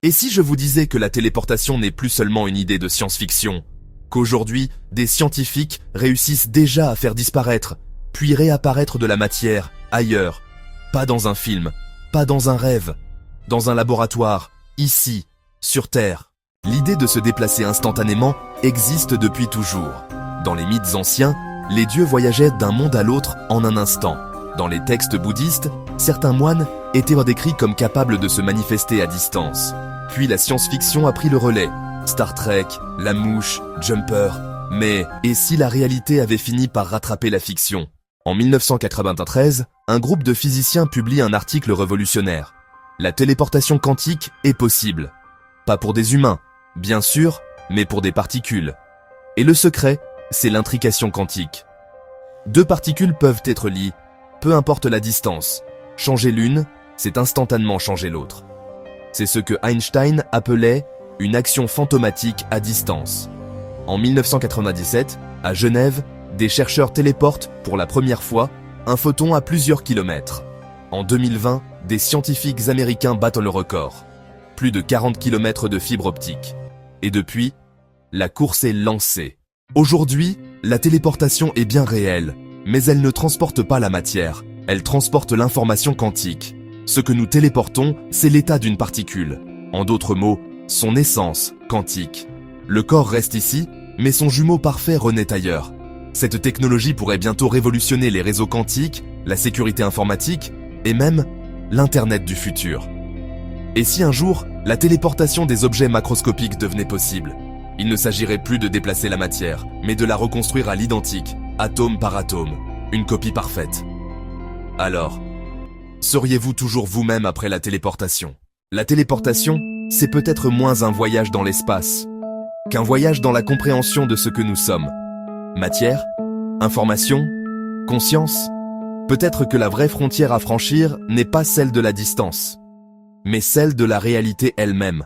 Et si je vous disais que la téléportation n'est plus seulement une idée de science-fiction, qu'aujourd'hui, des scientifiques réussissent déjà à faire disparaître, puis réapparaître de la matière, ailleurs, pas dans un film, pas dans un rêve, dans un laboratoire, ici, sur Terre. L'idée de se déplacer instantanément existe depuis toujours. Dans les mythes anciens, les dieux voyageaient d'un monde à l'autre en un instant. Dans les textes bouddhistes, certains moines étaient décrits comme capables de se manifester à distance. Puis la science-fiction a pris le relais. Star Trek, La Mouche, Jumper. Mais, et si la réalité avait fini par rattraper la fiction? En 1993, un groupe de physiciens publie un article révolutionnaire. La téléportation quantique est possible. Pas pour des humains, bien sûr, mais pour des particules. Et le secret, c'est l'intrication quantique. Deux particules peuvent être liées, peu importe la distance. Changer l'une, c'est instantanément changer l'autre. C'est ce que Einstein appelait une action fantomatique à distance. En 1997, à Genève, des chercheurs téléportent pour la première fois un photon à plusieurs kilomètres. En 2020, des scientifiques américains battent le record. Plus de 40 km de fibre optique. Et depuis, la course est lancée. Aujourd'hui, la téléportation est bien réelle, mais elle ne transporte pas la matière, elle transporte l'information quantique. Ce que nous téléportons, c'est l'état d'une particule. En d'autres mots, son essence quantique. Le corps reste ici, mais son jumeau parfait renaît ailleurs. Cette technologie pourrait bientôt révolutionner les réseaux quantiques, la sécurité informatique et même l'Internet du futur. Et si un jour, la téléportation des objets macroscopiques devenait possible? Il ne s'agirait plus de déplacer la matière, mais de la reconstruire à l'identique, atome par atome, une copie parfaite. Alors, seriez-vous toujours vous-même après la téléportation? La téléportation, c'est peut-être moins un voyage dans l'espace, qu'un voyage dans la compréhension de ce que nous sommes. Matière, information, conscience. Peut-être que la vraie frontière à franchir n'est pas celle de la distance, mais celle de la réalité elle-même.